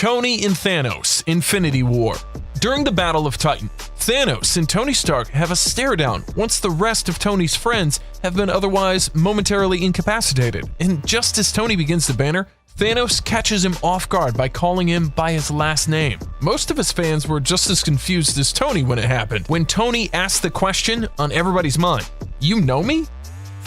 Tony and Thanos, Infinity War. During the Battle of Titan, Thanos and Tony Stark have a stare-down once the rest of Tony's friends have been otherwise momentarily incapacitated. And just as Tony begins to banter, Thanos catches him off guard by calling him by his last name. Most of us fans were just as confused as Tony when it happened. When Tony asked the question on everybody's mind, "You know me?"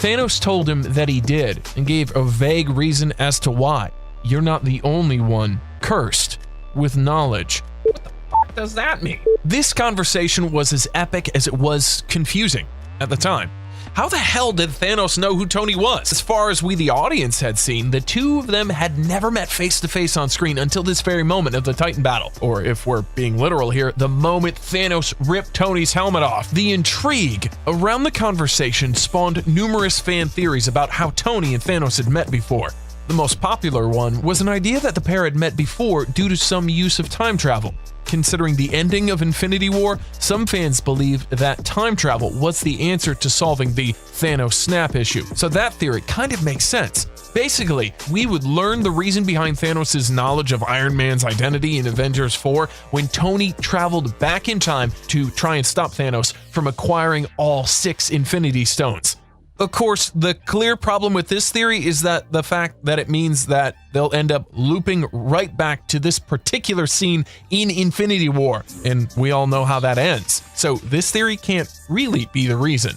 Thanos told him that he did and gave a vague reason as to why. "You're not the only one cursed with knowledge." What the fuck does that mean? This conversation was as epic as it was confusing at the time. How the hell did Thanos know who Tony was? As far as we the audience had seen, the two of them had never met face to face on screen until this very moment of the Titan battle. Or if we're being literal here, the moment Thanos ripped Tony's helmet off. The intrigue around the conversation spawned numerous fan theories about how Tony and Thanos had met before. The most popular one was an idea that the pair had met before due to some use of time travel. Considering the ending of Infinity War, some fans believed that time travel was the answer to solving the Thanos snap issue, so that theory kind of makes sense. Basically, we would learn the reason behind Thanos' knowledge of Iron Man's identity in Avengers 4 when Tony traveled back in time to try and stop Thanos from acquiring all 6 Infinity Stones. Of course, the clear problem with this theory is that the fact that it means that they'll end up looping right back to this particular scene in Infinity War, and we all know how that ends. So this theory can't really be the reason.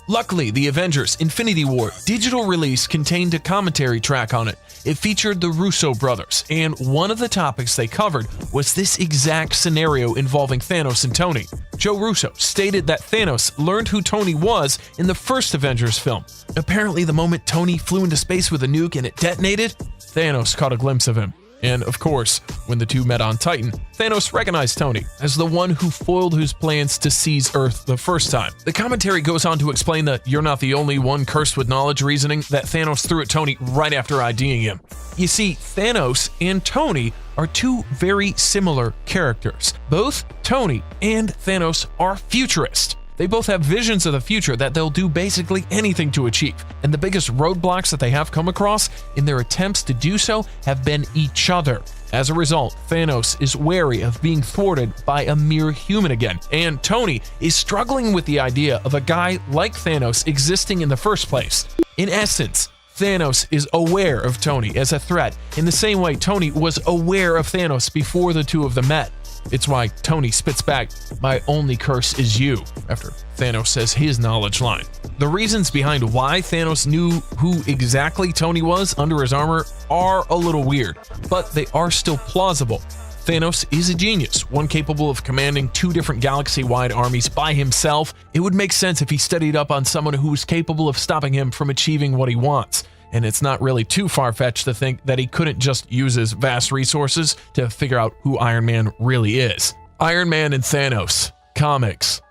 Luckily, the Avengers Infinity War digital release contained a commentary track on it. It featured the Russo brothers, and one of the topics they covered was this exact scenario involving Thanos and Tony. Joe Russo stated that Thanos learned who Tony was in the first Avengers film. Apparently, the moment Tony flew into space with a nuke and it detonated, Thanos caught a glimpse of him. And of course, when the two met on Titan, Thanos recognized Tony as the one who foiled his plans to seize Earth the first time. The commentary goes on to explain the "you're not the only one cursed with knowledge" reasoning that Thanos threw at Tony right after IDing him. You see, Thanos and Tony are two very similar characters. Both Tony and Thanos are futurists. They both have visions of the future that they'll do basically anything to achieve, and the biggest roadblocks that they have come across in their attempts to do so have been each other. As a result, Thanos is wary of being thwarted by a mere human again, and Tony is struggling with the idea of a guy like Thanos existing in the first place. In essence, Thanos is aware of Tony as a threat in the same way Tony was aware of Thanos before the two of them met. It's why Tony spits back, "My only curse is you," after Thanos says his knowledge line. The reasons behind why Thanos knew who exactly Tony was under his armor are a little weird, but they are still plausible. Thanos is a genius, one capable of commanding 2 different galaxy-wide armies by himself. It would make sense if he studied up on someone who was capable of stopping him from achieving what he wants. And it's not really too far-fetched to think that he couldn't just use his vast resources to figure out who Iron Man really is. Iron Man and Thanos. Comics.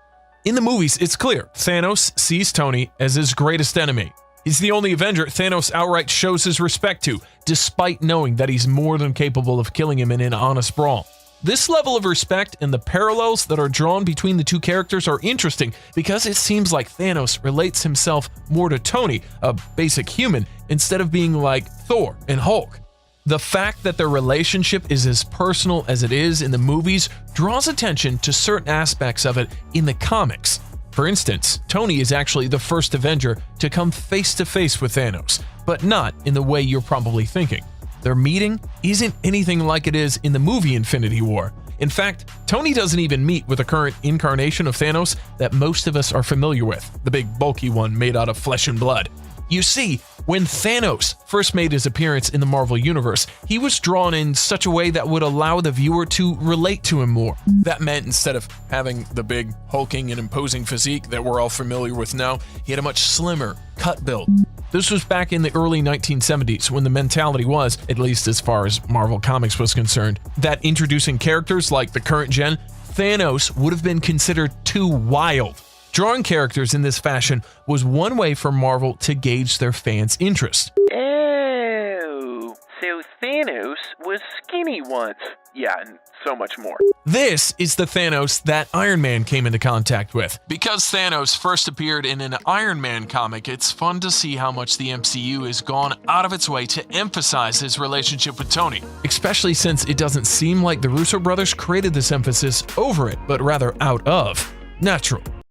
In the movies, it's clear Thanos sees Tony as his greatest enemy. He's the only Avenger Thanos outright shows his respect to, despite knowing that he's more than capable of killing him in an honest brawl. This level of respect and the parallels that are drawn between the two characters are interesting because it seems like Thanos relates himself more to Tony, a basic human, instead of being like Thor and Hulk. The fact that their relationship is as personal as it is in the movies draws attention to certain aspects of it in the comics. For instance, Tony is actually the first Avenger to come face to face with Thanos, but not in the way you're probably thinking. Their meeting isn't anything like it is in the movie Infinity War. In fact, Tony doesn't even meet with the current incarnation of Thanos that most of us are familiar with, the big bulky one made out of flesh and blood. You see, when Thanos first made his appearance in the Marvel Universe, he was drawn in such a way that would allow the viewer to relate to him more. That meant instead of having the big, hulking and imposing physique that we're all familiar with now, he had a much slimmer, cut build. This was back in the early 1970s when the mentality was, at least as far as Marvel Comics was concerned, that introducing characters like the current gen, Thanos would have been considered too wild. Drawing characters in this fashion was one way for Marvel to gauge their fans' interest. Oh, So Thanos was skinny once. Yeah, and so much more. This is the Thanos that Iron Man came into contact with. Because Thanos first appeared in an Iron Man comic, it's fun to see how much the MCU has gone out of its way to emphasize his relationship with Tony, especially since it doesn't seem like the Russo brothers created this emphasis over it, but rather out of. Natural.